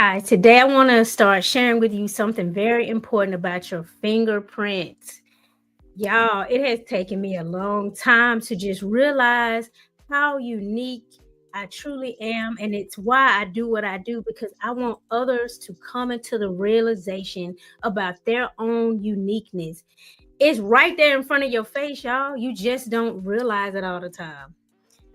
Hi, today I want to start sharing with you something very important about your fingerprints. Y'all, it has taken me a long time to just realize how unique I truly am. And it's why I do what I do because I want others to come into the realization about their own uniqueness. It's right there in front of your face, y'all. You just don't realize it all the time.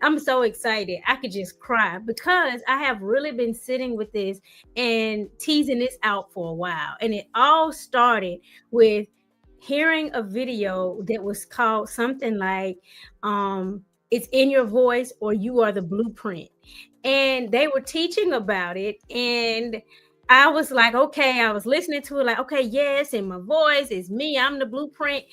I'm so excited. I could just cry because I have really been sitting with this and teasing this out for a while. And it all started with hearing a video that was called something like it's in your voice or you are the blueprint. And they were teaching about it and I was like, okay, I was listening to it like, okay, yes, in my voice, it's me, I'm the blueprint.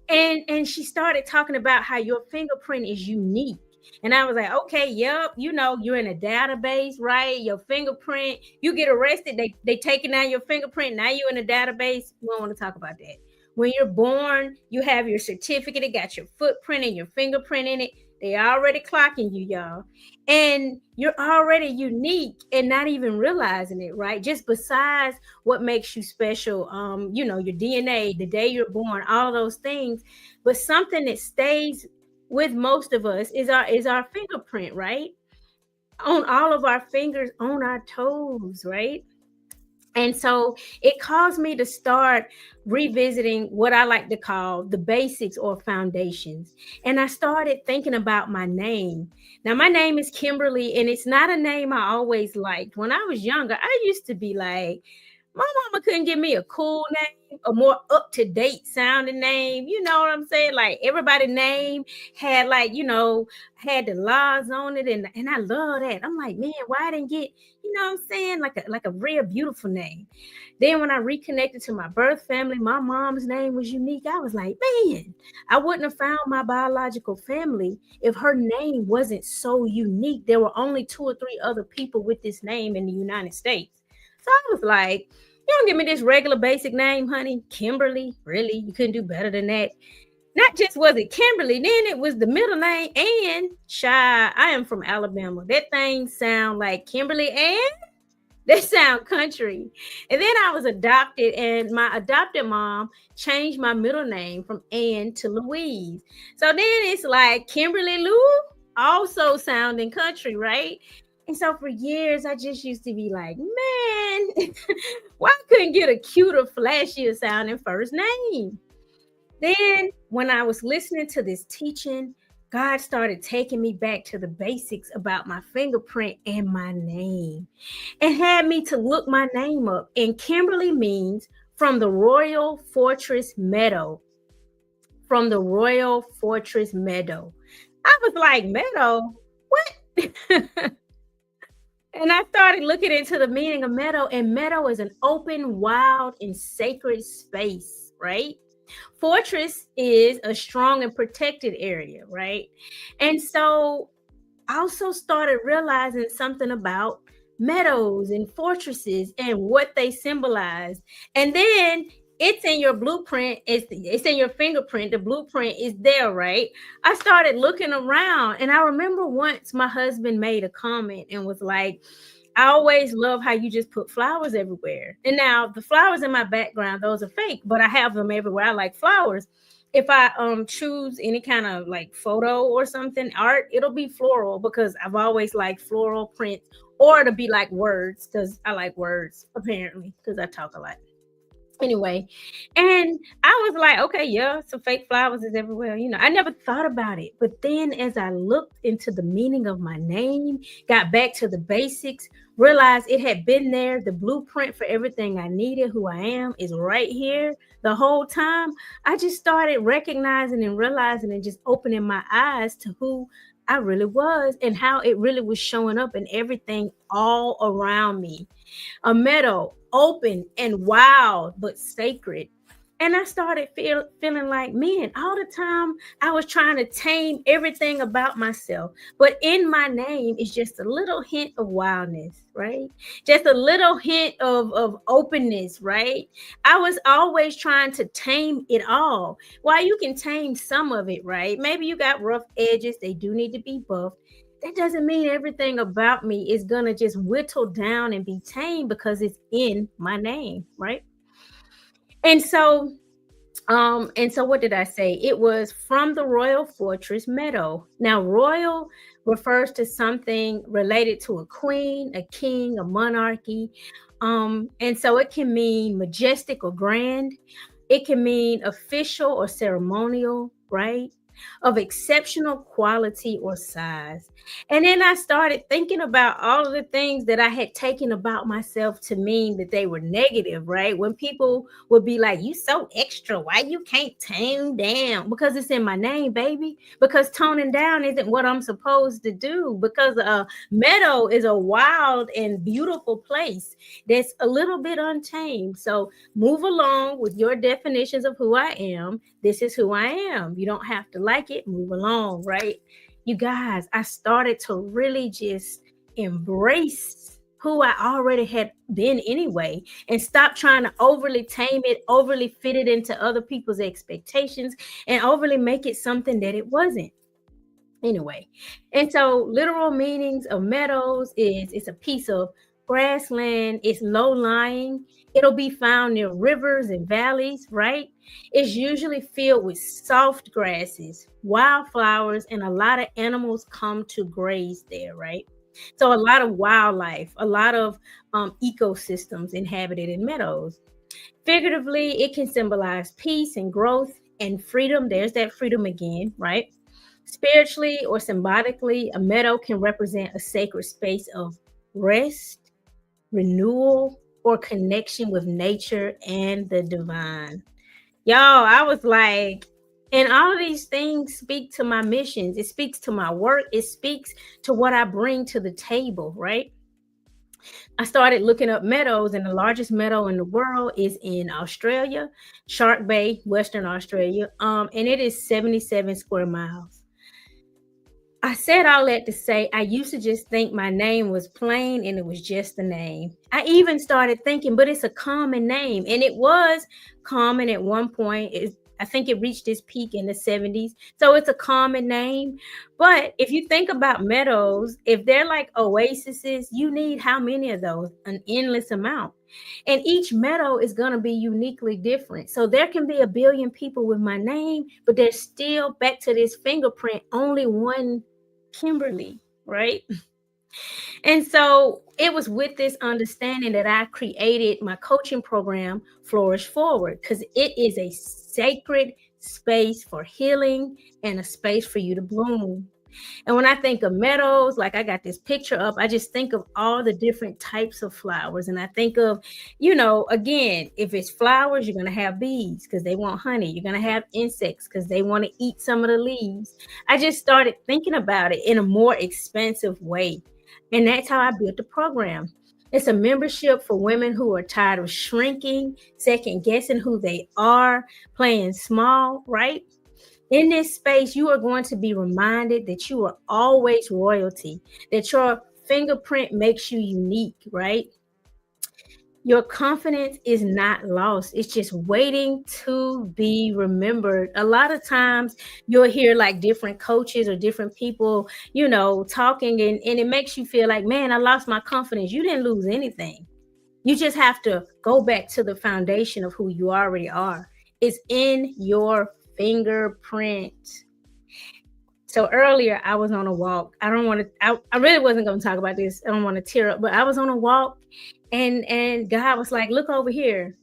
And she started talking about how your fingerprint is unique. And I was like, okay, yep, you're in a database, right? Your fingerprint, you get arrested, they taking down your fingerprint. Now you're in a database. We don't want to talk about that. When you're born, you have your certificate, it got your footprint and your fingerprint in it. They already clocking you, y'all. And you're already unique and not even realizing it, right? Just besides what makes you special, your DNA, the day you're born, all those things. But something that stays with most of us is our fingerprint, right? On all of our fingers, on our toes, right? And so it caused me to start revisiting what I like to call the basics or foundations. And I started thinking about my name. Now, my name is Kimberly, and it's not a name I always liked. When I was younger, I used to be like, my mama couldn't give me a cool name, a more up-to-date sounding name. You know what I'm saying? Like everybody's name had had the laws on it, and I love that. I'm like, man, why I didn't get, what I'm saying, like a real beautiful name. Then when I reconnected to my birth family, my mom's name was unique. I was like, man, I wouldn't have found my biological family if her name wasn't so unique. There were only two or three other people with this name in the United States. So I was like, you don't give me this regular basic name, honey. Kimberly, really? You couldn't do better than that. Not just was it Kimberly, then it was the middle name and Shy. I am from Alabama. That thing sound like Kimberly and they sound country. And then I was adopted, and my adopted mom changed my middle name from Ann to Louise. So then it's like Kimberly Lou, also sounding country, right? And so for years, I just used to be like, man, why I couldn't get a cuter, flashier sounding first name? Then when I was listening to this teaching, God started taking me back to the basics about my fingerprint and my name and had me to look my name up. And Kimberly means from the Royal Fortress Meadow. From the Royal Fortress Meadow. I was like, Meadow? What? And I started looking into the meaning of meadow, and meadow is an open, wild, and sacred space, right? Fortress is a strong and protected area, right? And so I also started realizing something about meadows and fortresses and what they symbolize. And then it's in your blueprint, it's in your fingerprint. The blueprint is there, right? I started looking around, and I remember once my husband made a comment and was like, I always love how you just put flowers everywhere. And now the flowers in my background, those are fake, but I have them everywhere. I like flowers. If I choose any kind of like photo or something, art, it'll be floral because I've always liked floral prints, or it'll be like words because I like words apparently because I talk a lot. Anyway, and I was like, okay, yeah, some fake flowers is everywhere. I never thought about it. But then as I looked into the meaning of my name, got back to the basics, realized it had been there. The blueprint for everything I needed, who I am, is right here the whole time. I just started recognizing and realizing and just opening my eyes to who I really was and how it really was showing up in everything all around me. A meadow, open and wild, but sacred. And I started feeling like, man, all the time I was trying to tame everything about myself. But in my name is just a little hint of wildness, right? Just a little hint of openness, right? I was always trying to tame it all. While you can tame some of it, right? Maybe you got rough edges, they do need to be buffed. that doesn't mean everything about me is gonna just whittle down and be tame because it's in my name, right? And so what did I say? It was from the Royal Fortress Meadow. Now, royal refers to something related to a queen, a king, a monarchy. And so it can mean majestic or grand. It can mean official or ceremonial, right? Of exceptional quality or size. And then I started thinking about all of the things that I had taken about myself to mean that they were negative, right? When people would be like, "You so extra, why you can't tone down?" Because it's in my name, baby. Because toning down isn't what I'm supposed to do. Because a meadow is a wild and beautiful place that's a little bit untamed. So move along with your definitions of who I am. This is who I am. You don't have to like it, move along, right? You guys, I started to really just embrace who I already had been anyway and stop trying to overly tame it, overly fit it into other people's expectations, and overly make it something that it wasn't. Anyway, and so literal meanings of meadows is it's a piece of grassland, it's low lying, it'll be found near rivers and valleys, right? It's usually filled with soft grasses, wildflowers, and a lot of animals come to graze there, right? So a lot of wildlife, a lot of ecosystems inhabited in meadows. Figuratively, it can symbolize peace and growth and freedom. There's that freedom again, right? Spiritually or symbolically, a meadow can represent a sacred space of rest, renewal, or connection with nature and the divine. Y'all, I was like, and all of these things speak to my missions. It speaks to my work. It speaks to what I bring to the table, right? I started looking up meadows, and the largest meadow in the world is in Australia, Shark Bay, Western Australia. And it is 77 square miles. I said all that to say I used to just think my name was plain and it was just a name. I even started thinking, but it's a common name. And it was common at one point. I think it reached its peak in the 70s. So it's a common name. But if you think about meadows, if they're like oases, you need how many of those? An endless amount. And each meadow is going to be uniquely different. So there can be a billion people with my name, but there's still, back to this fingerprint, only one Kimberly, right? And so it was with this understanding that I created my coaching program, Flourish Forward, because it is a sacred space for healing and a space for you to bloom. And when I think of meadows, like I got this picture up, I just think of all the different types of flowers. And I think of, again, if it's flowers, you're going to have bees because they want honey. You're going to have insects because they want to eat some of the leaves. I just started thinking about it in a more expansive way. And that's how I built the program. It's a membership for women who are tired of shrinking, second guessing who they are, playing small, right? In this space, you are going to be reminded that you are always royalty, that your fingerprint makes you unique, right? Your confidence is not lost. It's just waiting to be remembered. A lot of times you'll hear like different coaches or different people, talking, and it makes you feel like, man, I lost my confidence. You didn't lose anything. You just have to go back to the foundation of who you already are. It's in your fingerprint. So earlier I was on a walk. I really wasn't going to talk about this. I don't want to tear up, but I was on a walk and God was like, look over here.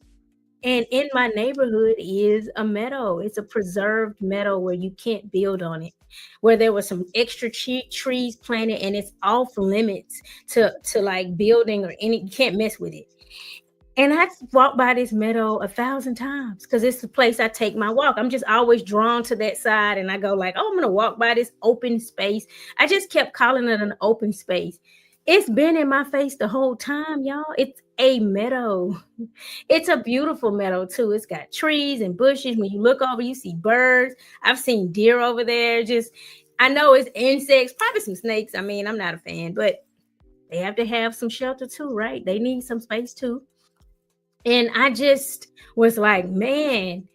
And in my neighborhood is a meadow. It's a preserved meadow where you can't build on it, where there were some extra trees planted and it's off limits to like building or any, you can't mess with it. And I walked by this meadow 1,000 times because it's the place I take my walk. I'm just always drawn to that side. And I go like, oh, I'm going to walk by this open space. I just kept calling it an open space. It's been in my face the whole time, y'all. It's a meadow. It's a beautiful meadow, too. It's got trees and bushes. When you look over, you see birds. I've seen deer over there. I know it's insects, probably some snakes. I mean, I'm not a fan, but they have to have some shelter, too, right? They need some space, too. And I just was like, man,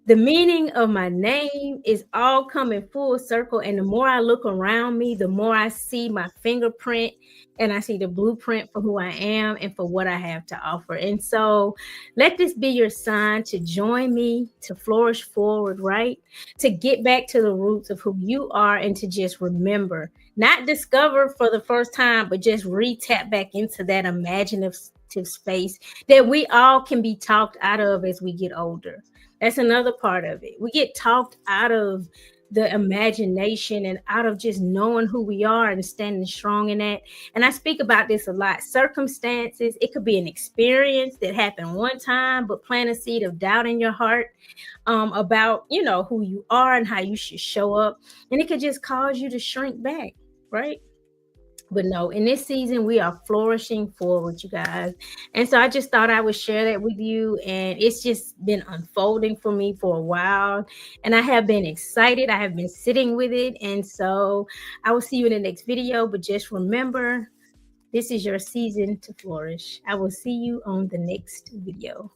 The meaning of my name is all coming full circle. And the more I look around me, the more I see my fingerprint and I see the blueprint for who I am and for what I have to offer. And so let this be your sign to join me to flourish forward, right? To get back to the roots of who you are and to just remember, not discover for the first time, but just re-tap back into that imaginative space that we all can be talked out of as we get older. That's another part of it. We get talked out of the imagination and out of just knowing who we are and standing strong in that. And I speak about this a lot. Circumstances, it could be an experience that happened one time, but plant a seed of doubt in your heart about, who you are and how you should show up. And it could just cause you to shrink back, right? But no, in this season, we are flourishing forward, you guys. And so I just thought I would share that with you. And it's just been unfolding for me for a while. And I have been excited. I have been sitting with it. And so I will see you in the next video. But just remember, this is your season to flourish. I will see you on the next video.